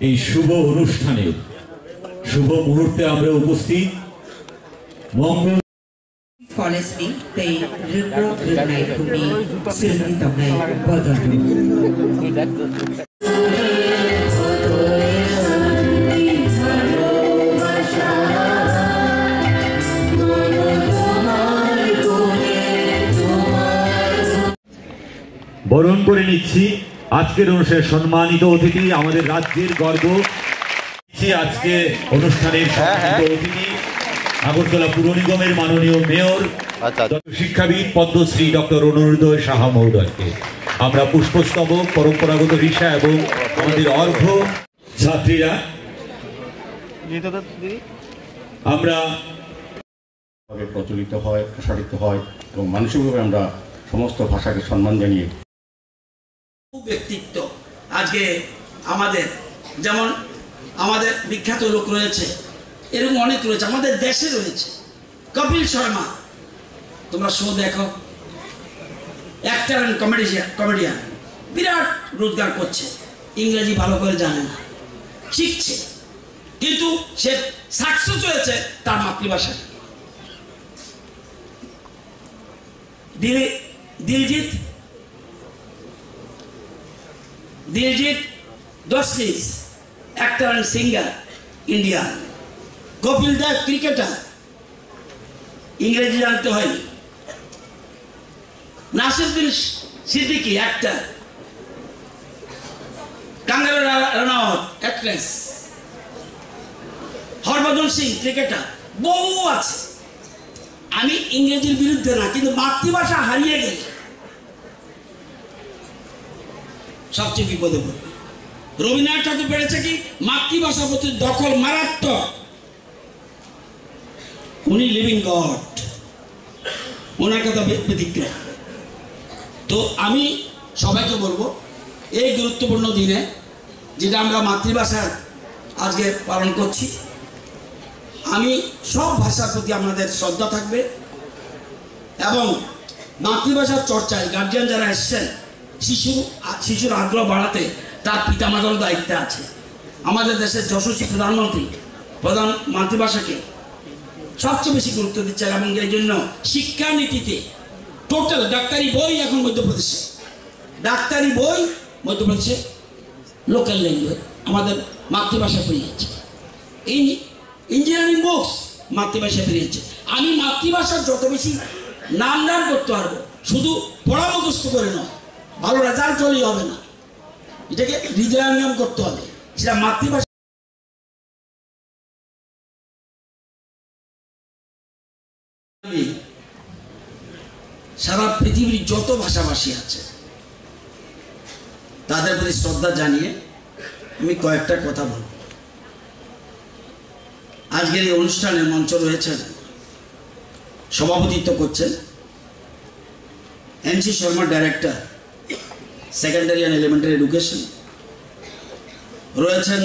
এই শুভ অনুষ্ঠানে শুভ মুহূর্তে আমরা উপস্থিত মঙ্গল Honestly, they recognize to me simply the way brother. বরণ করে নিচ্ছি আজকের অনুষ্ঠানের সম্মানিত অতিথি, আমাদের রাজ্যের গর্ব। আজকে অনুষ্ঠানের সম্মানিত অতিথি আগরতলা পুর নিগমের মাননীয় মেয়র শিক্ষাবিদ পদ্মশ্রী ডক্টর অনুরোধ সাহা মহোদয়কে আমরা পুষ্পস্তবক, পরম্পরাগত রিসা এবং আমাদের অর্ঘ্য ছাত্রীরা আমরা প্রচলিত হয়, প্রসারিত হয় এবং মানসিকভাবে আমরা সমস্ত ভাষাকে সম্মান জানিয়ে ব্যক্তিত্ব আজকে আমাদের, যেমন আমাদের বিখ্যাত লোক রয়েছে, এরকম অনেক রয়েছে, আমাদের দেশে রয়েছে। কপিল শর্মা, তোমরা শো দেখো, অ্যাক্টর অ্যান্ড কমেডিয়ান, বিরাট রোজগার করছে, ইংরেজি ভালো করে জানে না, শিখছে, কিন্তু সে সাকসেস হয়েছে তার মাতৃভাষা। Diljit Dosanjh, actor and singer, India. Kapil Dev cricketer, ইংরেজি জানতে হয়নি। Nasiruddin Siddiqui actor, Kangana Ranaut actress, Harbhajan Singh cricketer, বহু আছে। আমি ইংরেজির বিরুদ্ধে না, কিন্তু মাতৃভাষা হারিয়ে গেলে সবচেয়ে বিপদে পড়বে। রবীন্দ্রনাথ ঠাকুর পেরেছে কি মাতৃভাষার প্রতি দখল মারাত্মক। উনি লিভিং গড, ওনার কথা ব্যতিক্রম। তো আমি সবাইকে বলবো এই গুরুত্বপূর্ণ দিনে, যেটা আমরা মাতৃভাষা আজকে পালন করছি, আমি সব ভাষার প্রতি আমাদের শ্রদ্ধা থাকবে এবং মাতৃভাষার চর্চায় গার্জিয়ান যারা এসছেন, শিশুর আগ্রহ বাড়াতে তার পিতামাতার দায়িত্ব আছে। আমাদের দেশের যশস্বী প্রধানমন্ত্রী মাতৃভাষাকে সবচেয়ে বেশি গুরুত্ব দিচ্ছেন এবং এই জন্য শিক্ষানীতিতে টোটাল ডাক্তারি বই এখন মধ্যপ্রদেশে, ডাক্তারি বই মধ্যপ্রদেশে লোকাল ল্যাঙ্গুয়েজ আমাদের মাতৃভাষা পেরিয়েছে। ইঞ্জিনিয়ারিং বুকস মাতৃভাষা পেরিয়েছে। আমি মাতৃভাষার যত বেশি নাম করতে পারবো, শুধু পড়া মুখস্থ করে নয়, ভালো রেজাল্ট চলেই হবে না, এটাকে হৃদয়াঙ্গম করতে হবে। সেটা মাতৃভাষা সারা পৃথিবীর যত ভাষাভাষী আছে তাদের প্রতি শ্রদ্ধা জানিয়ে আমি কয়েকটা কথা বলব। আজকের এই অনুষ্ঠানের মঞ্চ রয়েছেন, সভাপতিত্ব করছেন NC Sharma, director secondary and elementary education. রয়েছেন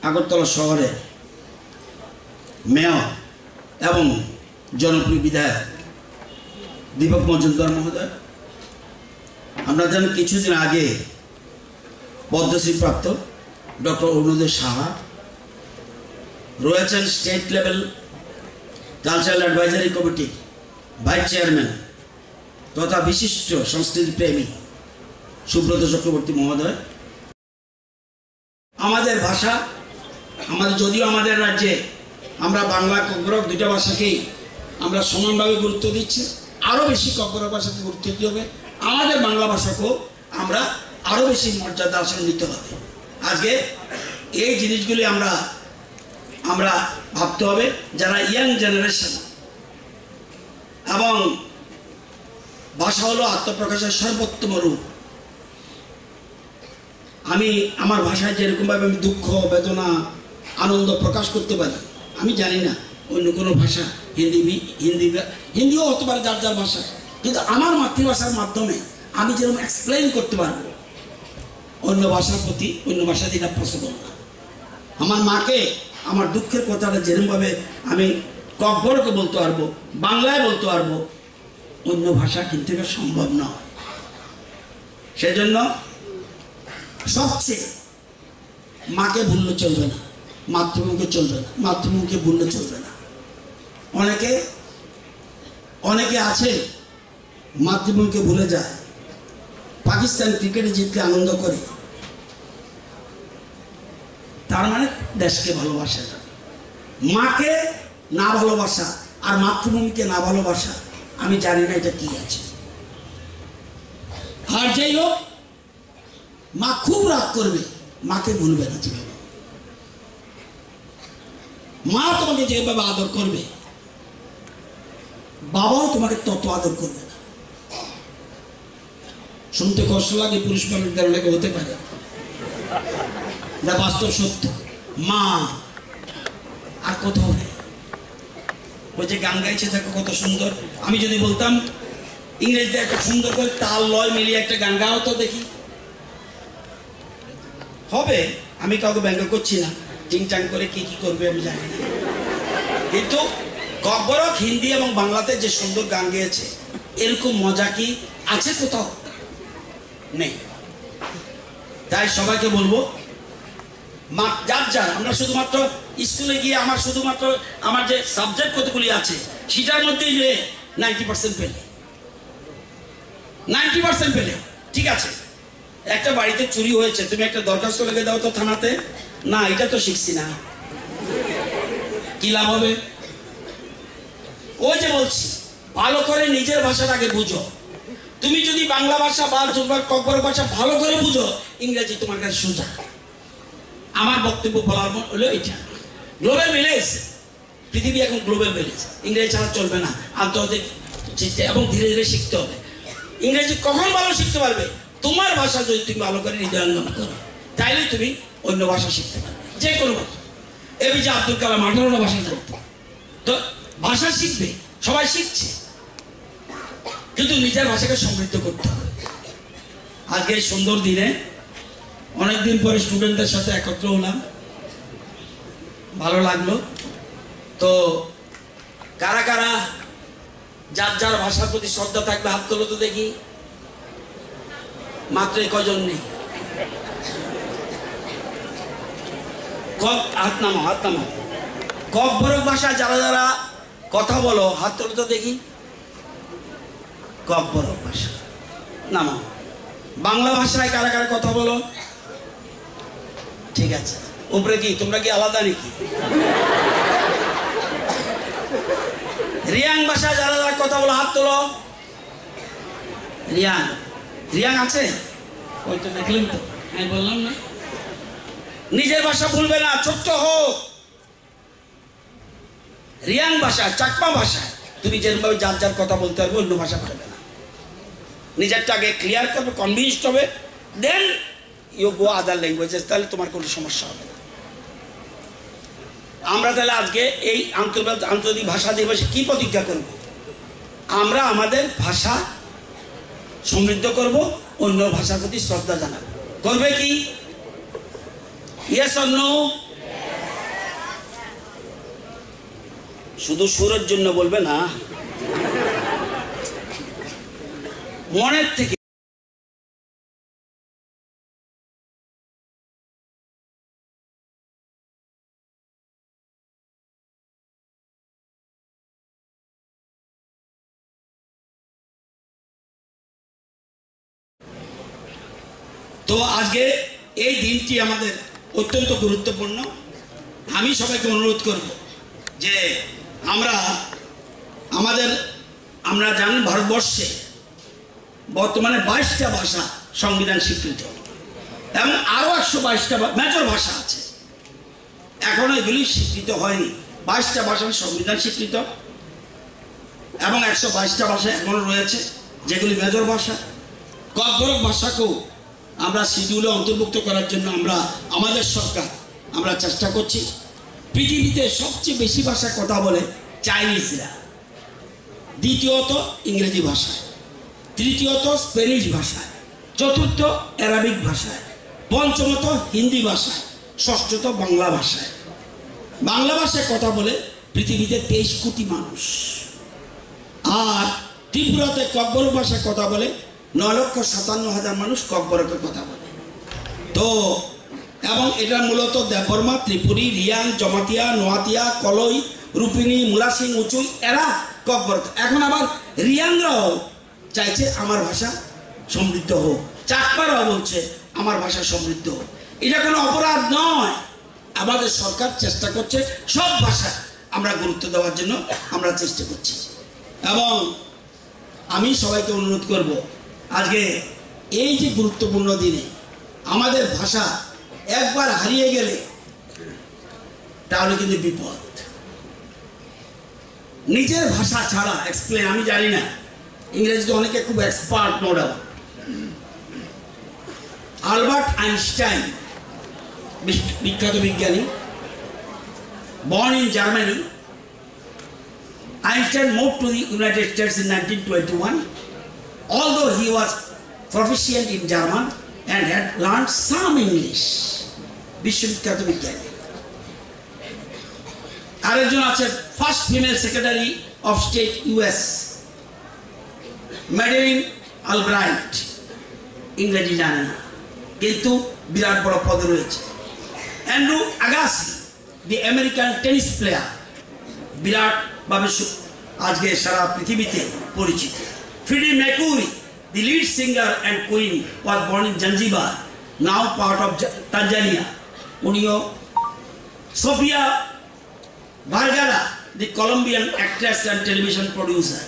আগরতলা শহরে মেয়র এবং জনপ্রিয় বিধায়ক দীপক মজুমদার মহোদয়। আমরা জানি কিছুদিন আগে পদ্মশ্রী প্রাপ্ত ডক্টর অনুরোধ সাহা। রয়েছেন state level cultural advisory committee vice chairman তথা বিশিষ্ট সংস্কৃতি প্রেমী সুব্রত চক্রবর্তী মহোদয়। আমাদের ভাষা, যদিও আমাদের রাজ্যে আমরা বাংলা ককবরক দুইটা ভাষাকেই আমরা সমানভাবে গুরুত্ব দিচ্ছি, আরও বেশি ককবরক ভাষাকে গুরুত্ব দিতে হবে। আমাদের বাংলা ভাষাকেও আমরা আরও বেশি মর্যাদা আসন নিতে হবে। আজকে এই জিনিসগুলি আমরা ভাবতে হবে, যারা ইয়াং জেনারেশন। এবং ভাষা হলো আত্মপ্রকাশের সর্বোত্তম রূপ। আমি আমার ভাষায় যেরকমভাবে আমি দুঃখ, বেদনা, আনন্দ প্রকাশ করতে পারি, আমি জানি না অন্য কোনো ভাষা, হিন্দিও হতে পারে যার যার ভাষা, কিন্তু আমার মাতৃভাষার মাধ্যমে আমি যেরকম এক্সপ্লেইন করতে পারবো, অন্য ভাষার প্রতি অন্য ভাষা যেটা পসিবল না। আমার মাকে আমার দুঃখের কথাটা যেরকমভাবে আমি ককবরকে বলতে পারবো, বাংলায় বলতে পারবো, অন্য ভাষা কিন্তু এটা সম্ভব নয়। সেজন্য সবচেয়ে মাকে ভুললে চলবে না, মাতৃভূমিকে চলবে না, মাতৃভূমিকে ভুললে চলবে না। অনেকে আছে মাতৃভূমিকে ভুলে যায়, পাকিস্তান ক্রিকেটে জিতলে আনন্দ করে, তার মানে দেশকে ভালোবাসে না। মাকে না ভালোবাসা আর মাতৃভূমিকে না ভালোবাসা, আমি জানি না এটা কি আছে। আর যাই হোক, মা খুব রাগ করবে, মাকে ভুলবে না জীবনে। মা তোমাকে যেভাবে আদর করবে, বাবাও তোমাকে তত আদর করবে না। শুনতে কষ্ট লাগে, পুরুষ মানুষদের অনেকে হতে পারে, এটা বাস্তব সত্য। মা আর কোথাও নেই। ওই যে গান গাইছে দেখো কত সুন্দর। আমি যদি বলতাম ইংরেজিতে একটা সুন্দর করে তাল লয় মিলিয়ে একটা গান গাও তো দেখি, হবে? আমি কাউকে ব্যঙ্গ করছি না, টিংটাং করে কি কি করবে আমি জানি না, কিন্তু ককবরক হিন্দি এবং বাংলাতে যে সুন্দর গান গেয়েছে, এরকম মজা কি আছে কোথাও? নেই। তাই সবাইকে বলবো, যার আমরা শুধুমাত্র স্কুলে গিয়ে আমার যে সাবজেক্ট কতগুলি আছে সেটার মধ্যেই যে 90% পেলে, 90% পেলে ঠিক আছে। একটা বাড়িতে চুরি হয়েছে, তুমি একটা দরখাস্ত লিখে দাও তো থানাতে, না এটা তো শিখছি না, কি লাভ হবে? ওই যে বলছি, ভালো করে নিজের ভাষাটাকে বুঝো। তুমি যদি বাংলা ভাষা বা ককবরক ভাষা ভালো করে বুঝো, ইংরেজি তোমার কাছে সোজা। আমার বক্তব্য বলার হলো এটা, গ্লোবাল ভিলেজ, পৃথিবী এখন গ্লোবাল ভিলেজ, ইংরেজি ছাড়া চলবে না, আন্তর্জাতিক এবং ধীরে ধীরে শিখতে হবে। ইংরেজি কখন ভালো শিখতে পারবে? তোমার ভাষা যদি তুমি ভালো করে হৃদয়ঙ্গম করো, তাইলে তুমি অন্য ভাষা শিখতে পারবে, যে কোনো ভাষা। এপিজে আব্দুল কালাম 18টা ভাষা জানতো, তো ভাষা শিখবে, সবাই শিখছে, কিন্তু নিজের ভাষাকে সমৃদ্ধ করতে হবে। আজকে এই সুন্দর দিনে অনেকদিন পরে স্টুডেন্টদের সাথে একত্র হলাম, ভালো লাগলো। তো কারা কারা যার যার ভাষার প্রতি শ্রদ্ধা থাকবে হাত তোলো তো দেখি। মাত্র কজন নেই, হাত নামাও। ককবরক ভাষা যারা যারা কথা বলো হাত তোলো তো দেখি। ককবরক ভাষা নামাও। বাংলা ভাষায় কারা কারা কথা বলো? ঠিক আছে, উপরে কি তোমরা কি আলাদা নাকি? রিয়াং ভাষা যারা যারা কথা বলো হাত তোলো। রিয়াং আছে? ওই তো দেখলেন তো, আমি বললাম না। নিজের ভাষা ভুলবে না, ছোট্ট হোক। রিয়াং ভাষা, চাকমা ভাষা, তুমি যেভাবে যার যার কথা বলতে পারবে, অন্য ভাষা পারবে না। নিজেরটা আগে ক্লিয়ার করবে, কনভিন্সড হবে, দেন ইউ গো আদার ল্যাঙ্গুয়েজেস, তাহলে তোমার কোনো সমস্যা হবে না। আমরা তাহলে আজকে এই আন্তর্জাতিক ভাষা দিবসে কি প্রতিজ্ঞা করব? আমরা আমাদের ভাষা সমৃদ্ধ করব, অন্য ভাষার প্রতি শ্রদ্ধা জানাবো। করবে কি? Yes or no? শুধু সুরের জন্য বলবে না, মনের থেকে। তো আজকে এই দিনটি আমাদের অত্যন্ত গুরুত্বপূর্ণ। আমি সবাইকে অনুরোধ করব যে আমরা জানেন ভারতবর্ষে বর্তমানে 22টা ভাষা সংবিধান স্বীকৃত এবং আরও 122টা মেজর ভাষা আছে, এখনো এগুলি স্বীকৃত হয়নি। 22টা ভাষা সংবিধান স্বীকৃত এবং 122টা ভাষা এখনো রয়েছে যেগুলি মেজর ভাষা। ককবরক ভাষাকেও আমরা শিডিউলে অন্তর্ভুক্ত করার জন্য আমাদের সরকার আমরা চেষ্টা করছি। পৃথিবীতে সবচেয়ে বেশি ভাষা কথা বলে চাইনিজরা, দ্বিতীয়ত ইংরেজি ভাষায়, তৃতীয়ত স্পেনিশ ভাষায়, চতুর্থ অ্যারাবিক ভাষায়, পঞ্চমত হিন্দি ভাষায়, ষষ্ঠত বাংলা ভাষায়। বাংলা ভাষায় কথা বলে পৃথিবীতে 23 কোটি মানুষ, আর ত্রিপুরাতে ককবরক ভাষায় কথা বলে 9,57,000 মানুষ ককবরকের কথা বলে। তো এবং এটা মূলত দেববর্মা, ত্রিপুরী, রিয়াং, জমাতিয়া, নোয়াতিয়া, কলই, রূপিনী, মুলাসিং, উঁচুই এরা ককবরক। এখন আবার রিয়াংরাও চাইছে আমার ভাষা সমৃদ্ধ হোক, চাকমারাও বলছে আমার ভাষা সমৃদ্ধ হোক। এটা কোনো অপরাধ নয়। আমাদের সরকার চেষ্টা করছে সব ভাষা আমরা গুরুত্ব দেওয়ার জন্য আমরা চেষ্টা করছি। এবং আমি সবাইকে অনুরোধ করব, আজকে এই যে গুরুত্বপূর্ণ দিনে আমাদের ভাষা একবার হারিয়ে গেলে তাহলে কিন্তু বিপদ। নিজের ভাষা ছাড়া এক্সপ্লেন, আমি জানি না, ইংরেজিতে অনেকে খুব expert, no doubt. Albert Einstein, বিখ্যাত বিজ্ঞানী, born in Germany. Einstein moved to the United States in 1921. Although he was proficient in German and had learned some English. বিশ্ববিখ্যাত বিজ্ঞানী। আরেকজন আছে first female secretary of state US, Madeleine Albright, ইংরেজি জানে না কিন্তু বিরাট বড় পদে রয়েছে। Andre Agassi, the American tennis player, বিরাটভাবে আজকে সারা পৃথিবীতে পরিচিত। Freddie Mercury, the lead singer and Queen, was born in Zanzibar, now part of Tanzania, উনিও। Sofia Vergara, the Colombian actress and television producer.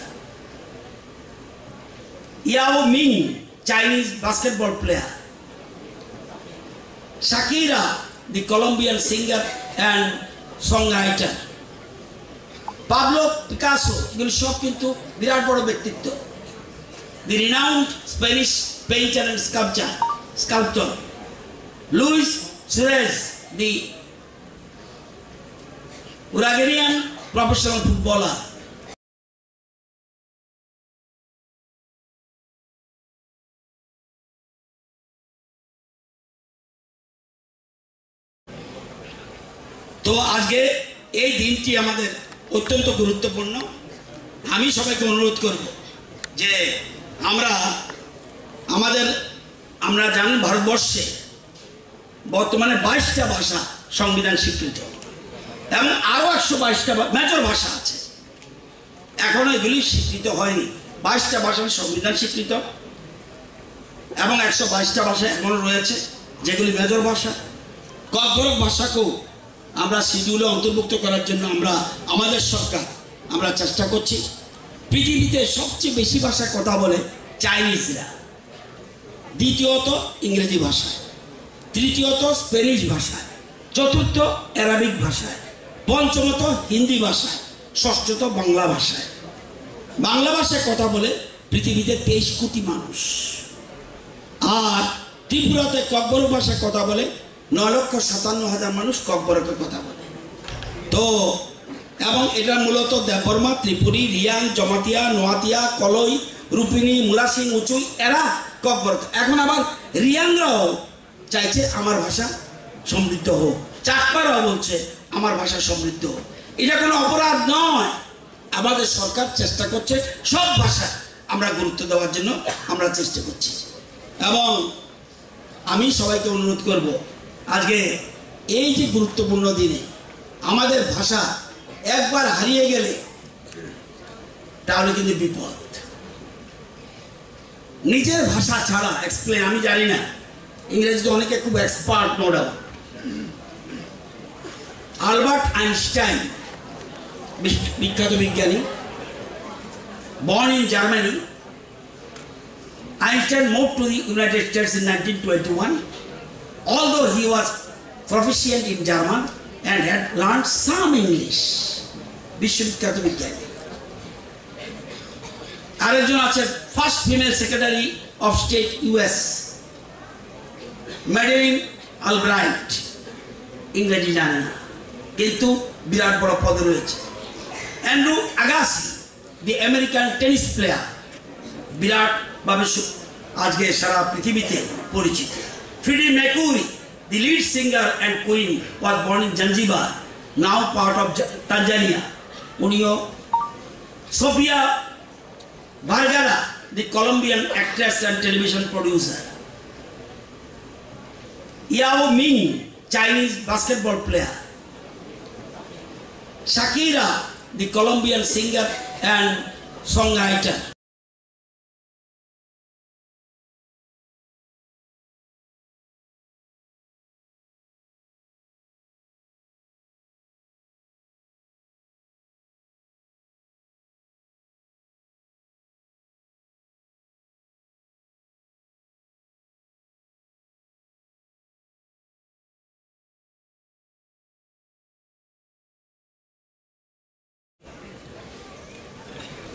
Yao Ming, Chinese basketball player. Shakira, the Colombian singer and songwriter. Pablo Picasso, এগুলো সব কিন্তু বিরাট বড় ব্যক্তিত্ব। The renowned Spanish painter and sculptor. Luis Suarez, the Uruguayan professional footballer. তো আজকে এই দিনটি আমাদের অত্যন্ত গুরুত্বপূর্ণ। আমি সবাইকে অনুরোধ করব যে আমরা জানি ভারতবর্ষে বর্তমানে 22টা ভাষা সংবিধান স্বীকৃত এবং আরও 122টা মেজর ভাষা আছে, এখনো এগুলি স্বীকৃত হয়নি। 22টা ভাষা সংবিধান স্বীকৃত এবং 122টা ভাষা এখনো রয়েছে যেগুলি মেজর ভাষা। ককবরক ভাষাকেও আমরা শিডিউলে অন্তর্ভুক্ত করার জন্য আমাদের সরকার আমরা চেষ্টা করছি। পৃথিবীতে সবচেয়ে বেশি ভাষায় কথা বলে চাইনিজরা, দ্বিতীয়ত ইংরেজি ভাষায়, তৃতীয়ত স্প্যানিশ ভাষায়, চতুর্থ অ্যারাবিক ভাষায়, পঞ্চমত হিন্দি ভাষায়, ষষ্ঠত বাংলা ভাষায়। বাংলা ভাষায় কথা বলে পৃথিবীতে 23 কোটি মানুষ, আর ত্রিপুরাতে ককবরক ভাষায় কথা বলে 9,57,000 মানুষ ককবরকের কথা বলে। তো এবং এটা মূলত দেববর্মা, ত্রিপুরী, রিয়াং, জমাতিয়া, নোয়াতিয়া, কলই, রূপিনী, মুলাসিং, উঁচুই এরা ককবরক। এখন আবার রিয়াংরাও চাইছে আমার ভাষা সমৃদ্ধ হোক, চাকমারাও বলছে আমার ভাষা সমৃদ্ধ হোক। এটা কোনো অপরাধ নয়। আমাদের সরকার চেষ্টা করছে সব ভাষা আমরা গুরুত্ব দেওয়ার জন্য আমরা চেষ্টা করছি। এবং আমি সবাইকে অনুরোধ করব, আজকে এই যে গুরুত্বপূর্ণ দিনে আমাদের ভাষা একবার হারিয়ে গেলে তাহলে কিন্তু বিপদ। নিজের ভাষা ছাড়া এক্সপ্লেন, আমি জানি না, ইংরেজিতে অনেকে খুব expert, no doubt. Albert Einstein, বিখ্যাত বিজ্ঞানী, born in Germany. Einstein moved to the United States in 1921. Although he was proficient in German and had learned some English. বিশ্ববিখ্যাত বিজ্ঞানী। আরেকজন আছে first female secretary of state US, Madeleine Albright, ইংরেজি জানে না কিন্তু বিরাট বড় পদে রয়েছে। Andre Agassi, the American tennis player, বিরাটভাবে আজকে সারা পৃথিবীতে পরিচিত। Freddie Mercury, the lead singer and Queen, was born in Zanzibar, now part of Tanzania, উনিও Sofia Vergara, the Colombian actress and television producer, Yao Ming, Chinese basketball player, Shakira, the Colombian singer and songwriter.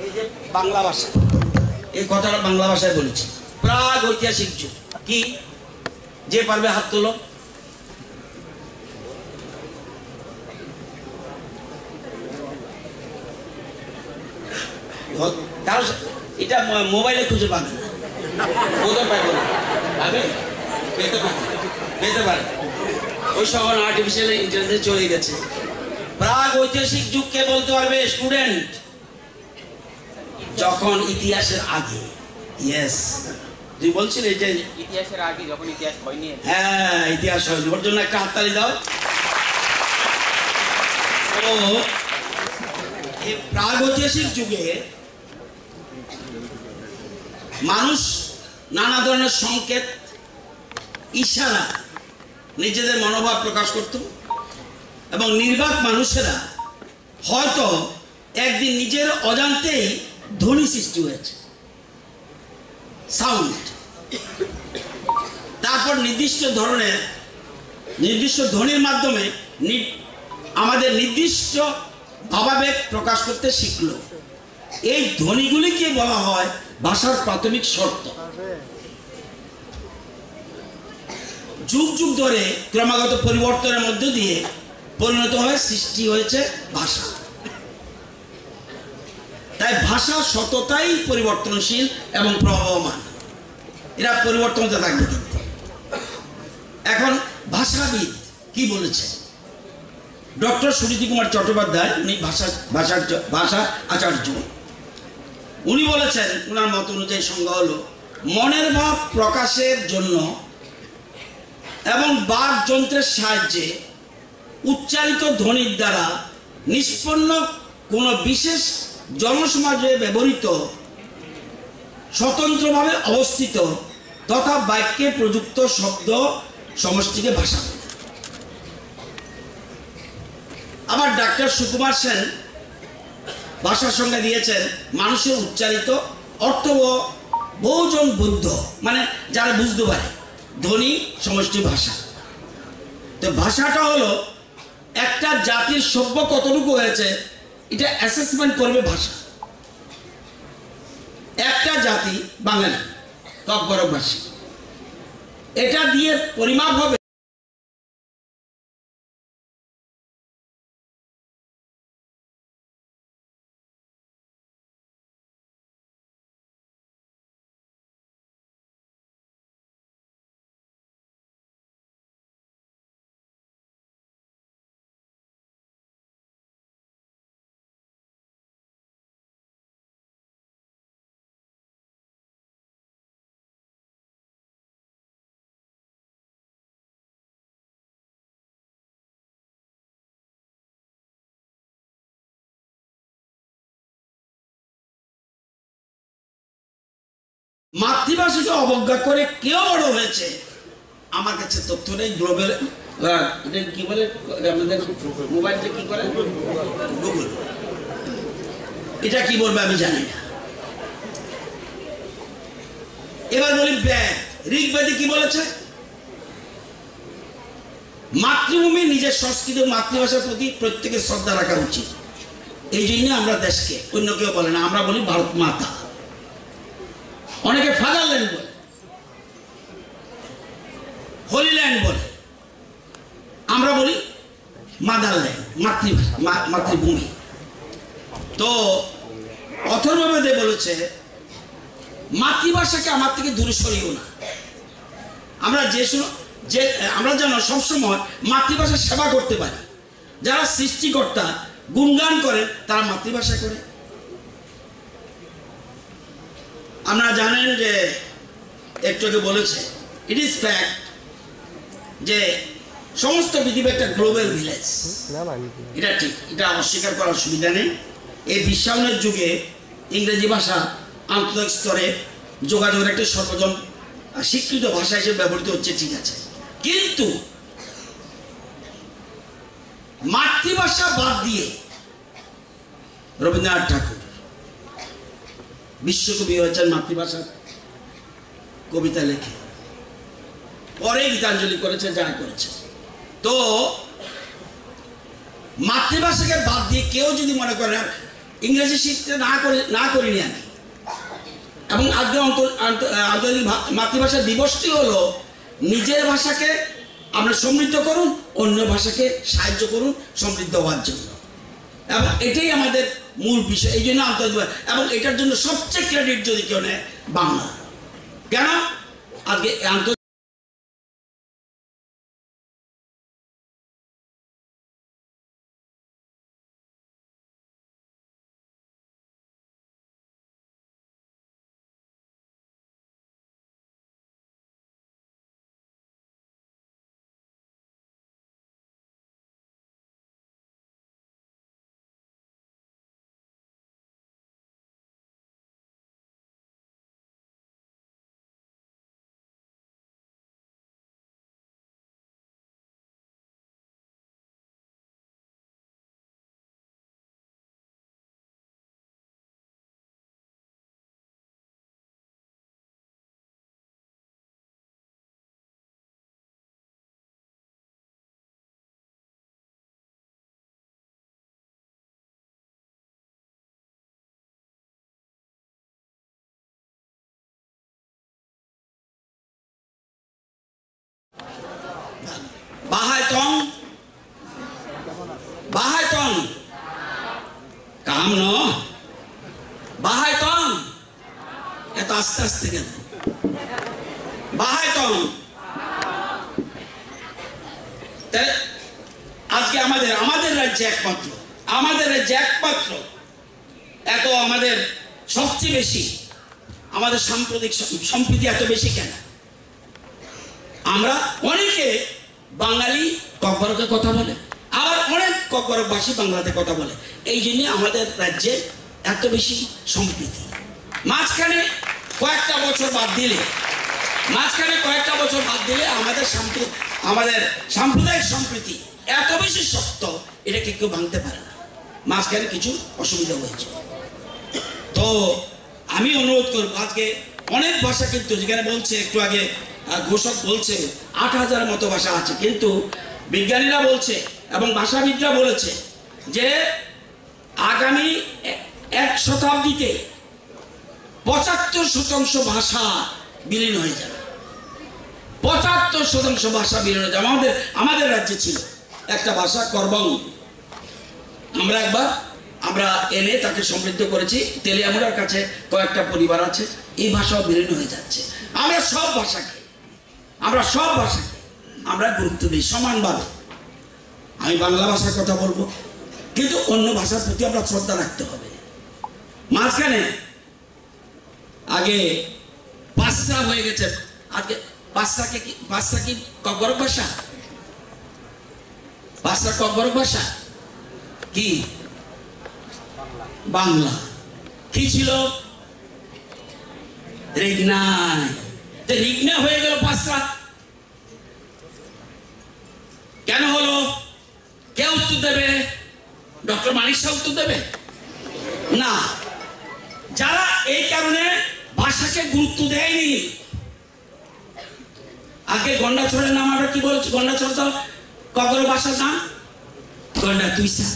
এই যে বাংলা ভাষা, এই কথাটা বাংলা ভাষায় বলেছি। প্রাগ ঐতিহাসিক যুগ কি, যে পারবে হাত তোলো। কারণ এটা মোবাইলে খুঁজে পাবে না, বোধহয় পাইব না, পাবে পেতে পারে, ওই সময় আর্টিফিশিয়াল ইন্টেলিজেন্স চলে গেছে। প্রাগ ঐতিহাসিক যুগ কে বলতে পারবে স্টুডেন্ট? যখন ইতিহাসের আগে। ইয়েস, তুই বলছিলে যে ইতিহাসের আগে, যখন ইতিহাস হয়নি। হ্যাঁ, ইতিহাস হয়নি, ওর জন্য একটা হাততালি দাও। ও এই প্রাগ ঐতিহাসিক যুগে মানুষ নানা ধরনের সংকেত, ইশারা, নিজেদের মনোভাব প্রকাশ করত এবং নির্বাক মানুষেরা হয়তো একদিন নিজের অজান্তেই ধ্বনি সৃষ্টি হয়েছে, সাউন্ড। তারপর নির্দিষ্ট ধরনের নির্দিষ্ট ধ্বনির মাধ্যমে আমাদের নির্দিষ্ট ভাবাবেগ প্রকাশ করতে শিখল। এই ধ্বনিগুলিকে বলা হয় ভাষার প্রাথমিক শর্ত। যুগ যুগ ধরে ক্রমাগত পরিবর্তনের মধ্য দিয়ে পরিণত হয়ে সৃষ্টি হয়েছে ভাষা। তাই ভাষা সততাই পরিবর্তনশীল এবং প্রবহমান, এরা পরিবর্তন হতে থাকবে। কিন্তু এখন ভাষাবিদ কি বলেছে? ডক্টর সুনীতি কুমার চট্টোপাধ্যায়, উনি ভাষা আচার্য, উনি বলেছেন, ওনার মত অনুযায়ী সংজ্ঞা হলো মনের ভাব প্রকাশের জন্য এবং বাক যন্ত্রের সাহায্যে উচ্চারিত ধ্বনির দ্বারা নিষ্পন্ন কোনো বিশেষ জনসমাজে ব্যবহৃত স্বতন্ত্রভাবে অবস্থিত তথা বাক্যে প্রযুক্ত শব্দ সমষ্টিকে ভাষা। আবার ডাক্তার সুকুমার সেন ভাষার সংজ্ঞা দিয়েছেন মানুষের উচ্চারিত অর্থ বহুজন বুদ্ধ, মানে যারা বুঝতে পারে, ধ্বনি সমষ্টি ভাষা। তো ভাষাটা হলো একটা জাতির সভ্য কতটুকু হয়েছে এটা অ্যাসেসমেন্ট করবে ভাষা। একটা জাতি বাঙালি ককবরকবাসী, এটা দিয়ে পরিমাপ হবে মাতৃভাষাকে অবজ্ঞা করে কেউ বড় হয়েছে। আমার কাছে তথ্য নেই। গ্লোবাল কি বলে আমাদের মোবাইলটা কি করে, গুগল, এটা কি বলবে আমি জানি না। এবার বলি ব্যাগ, ঋগ্বেদে কি বলেছে? মাতৃভূমি, নিজের সংস্কৃতি মাতৃভাষার প্রতি প্রত্যেকের শ্রদ্ধা রাখা উচিত। এই জন্য আমরা দেশকে, অন্য কেউ বলে না, আমরা বলি ভারত মাতা। অনেকে ফাদারল্যান্ড বলে, হোলিল্যান্ড বলে, আমরা বলি মাদারল্যান্ড, মাতৃভাষা, মাতৃভূমি। তো অথর্ববেদে বলেছে মাতৃভাষাকে আমার থেকে দূরে সরিও না। আমরা আমরা যেন সবসময় মাতৃভাষার সেবা করতে পারি। যারা সৃষ্টিকর্তা গুণগান করেন তারা মাতৃভাষা করে। আপনারা জানেন যে একটু আগে বলেছে, ইট ইজ ফ্যাক্ট যে সমস্ত পৃথিবী একটা গ্লোবাল ভিলেজ। এটা ঠিক, এটা অস্বীকার করার সুবিধা নেই। এই বিশ্বায়নের যুগে ইংরেজি ভাষা আন্তর্জাতিক স্তরে যোগাযোগের একটা সর্বজন স্বীকৃত ভাষা হিসেবে ব্যবহৃত হচ্ছে, ঠিক আছে, কিন্তু মাতৃভাষা বাদ দিয়ে রবীন্দ্রনাথ ঠাকুর বিশ্বকবি হয়েছেন মাতৃভাষা কবিতা লেখে, পরে গীতাঞ্জলি করেছে, যা করেছে। তো মাতৃভাষাকে বাদ দিয়ে কেউ যদি মনে করে ইংরেজি শিখতে না করিনি আমি, এবং আজকে আন্তর্জাতিক মাতৃভাষা দিবসটি হলো নিজের ভাষাকে আমরা সমৃদ্ধ করুন, অন্য ভাষাকে সাহায্য করুন সমৃদ্ধ হওয়ার জন্য, এবং এটাই আমাদের মূল বিষয়। এই জন্য আন্তর্জাতিক, এবং এটার জন্য সবচেয়ে ক্রেডিট যদি কেউ নেয় বাংলা। কেন আজকে বাহাইতন কাম ন বাহাইতন, এত আস্তে আস্তে কেন বাহাইতন? আজকে আমাদের রাজ্যে একমাত্র এত আমাদের সবচেয়ে বেশি আমাদের সাম্প্রতিক সম্প্রীতি এত বেশি কেন? আমরা অনেকে বাঙালি ককবরকে কথা বলে, আবার অনেক ককবরকবাসী বাংলাতে কথা বলে, এই জন্য আমাদের রাজ্যে এত বেশি সম্প্রীতি। মাঝখানে কয়েকটা বছর বাদ দিলে আমাদের সাম্প্রদায়িক সম্প্রীতি এত বেশি শক্ত, এটাকে কেউ ভাঙতে পারে না। মাঝখানে কিছু অসুবিধা হয়েছে। তো আমি অনুরোধ করব, আজকে অনেক ভাষা কিন্তু যেখানে বলছে একটু আগে ঘোষক বলছে ৮,০০০ মতো ভাষা আছে, কিন্তু বিজ্ঞানীরা বলছে এবং ভাষাবিদরা বলেছে যে আগামী ১ শতাব্দীতে ৭৫% ভাষা বিলীন হয়ে যাবে। ৭৫% ভাষা বিলীন হয়ে যাবে। আমাদের রাজ্যে ছিল একটা ভাষা করবং, আমরা এনে তাকে সমৃদ্ধ করেছি। তেলিয়ামুড়ার কাছে কয়েকটা পরিবার আছে, এই ভাষাও বিলীন হয়ে যাচ্ছে। আমরা সব ভাষাকে আমরা গুরুত্ব দিই সমানভাবে। আমি বাংলা ভাষার কথা বলবো, কিন্তু অন্য ভাষার প্রতি আমরা শ্রদ্ধা রাখতে হবে। মাঝখানে আগে পাঁচটা হয়ে গেছে, আজকে পাঁচটা কি ককবরক ভাষা? পাঁচটা ককবরক ভাষা কি? বাংলা। কি ছিল? রিগনা হয়ে গেল পাঁচটা। কেন হলো? কে উত্তর দেবে? ডক্টর মানিক শাহ উত্তর দেবে না। যারা এই কারণে ভাষাকে গুরুত্ব দেয়নি, আগে গন্ডাছড়ের নাম আমরা কি বলছি? গন্ডাছড় তো ককবরক ভাষার নাম গন্ডা তুইসা।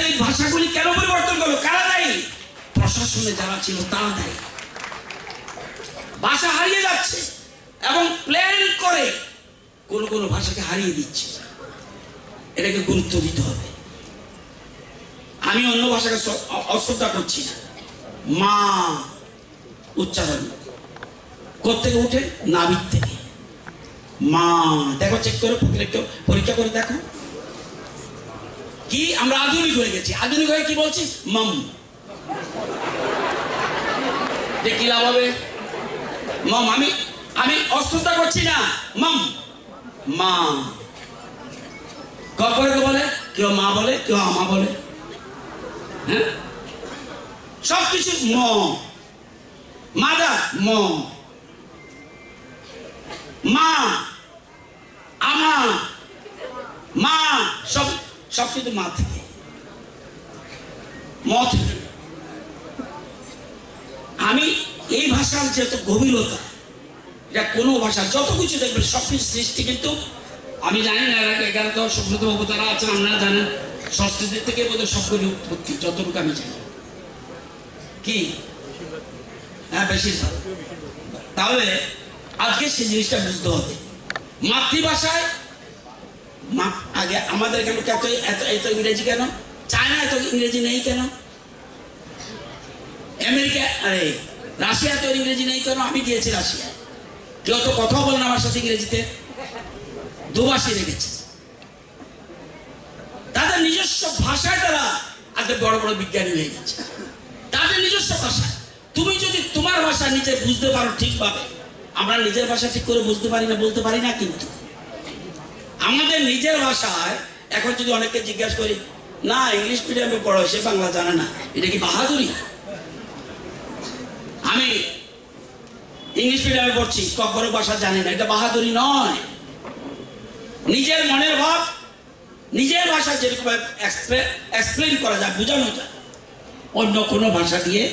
এই ভাষাগুলি কেন পরিবর্তন করলো? কারা দায়ী? প্রশাসনে যারা ছিল তারা দায়ী। ভাষা হারিয়ে যাচ্ছে এবং প্ল্যান করে কোন ভাষাকে হারিয়ে দিচ্ছে। এটাকে গুরুত্ব দিতে হবে। আমি অন্য ভাষাকে অশ্রদ্ধা করছি না। মা উচ্চারণ কোত্থেকে উঠে? নাভির থেকে। মা, দেখো চেক করে পরীক্ষা করে দেখো। কি আমরা আধুনিক হয়ে গেছি, আধুনিক হয়ে কি বলছি মাম, কি লাভ হবে মাম, আমি আমি অস্ত্রতা করছি না, মাম মা, কপরে বলে কেউ মা বলে কেউ আমা বলে, হ্যাঁ সবকিছু ম, মাদা ম, মা আমা মা, সব সব কিন্তু মা থেকে ম থেকে। আমি এই ভাষার যেহেতু গভীরতা, এটা কোনো ভাষা যত কিছু দেখবেন সবকিছু সৃষ্টি, কিন্তু আমি জানি না এখানে তো সংস্কৃত বাবু তারা আছেন, আপনারা জানেন সংস্কৃতির থেকে বোধহয় সবগুলি উৎপত্তি, যতটুকু আমি জানি কি, হ্যাঁ বেশিরভাগ। তাহলে আজকে সেই জিনিসটা বুঝতে হবে, মাতৃভাষায় আগে আমাদের কেন এত এত ইংরেজি কেন, চায়না এত ইংরেজি নেই কেন, আমেরিকা আরে রাশিয়া তো ইংরেজি নেই কেন, আমি গিয়েছি রাশিয়ায়, কেউ তো কথা বলে না আমার সাথে ইংরেজিতে, দুভাষী রেখেছে, তাদের নিজস্ব ভাষায় তারা আজকে বড় বড় বিজ্ঞানী হয়ে গেছে, তাদের নিজস্ব ভাষা। তুমি যদি তোমার ভাষা নিজে বুঝতে পারো ঠিকভাবে, আমরা নিজের ভাষা ঠিক করে বুঝতে পারি না, বলতে পারি না, কিন্তু আমাদের নিজের ভাষায় এখন যদি অনেককে জিজ্ঞাসা করি, না ইংলিশ মিডিয়ামে পড়ো সে বাংলা জানে না, এটা কি বাহাদুরি? আমি ইংলিশ মিডিয়ামে পড়ছি কখনো ভাষা জানি না, এটা বাহাদুরি নয়। নিজের মনের ভাব নিজের ভাষা যেরকম এক্সপ্লেন করা যায়, বোঝানো যায়, অন্য কোনো ভাষা দিয়ে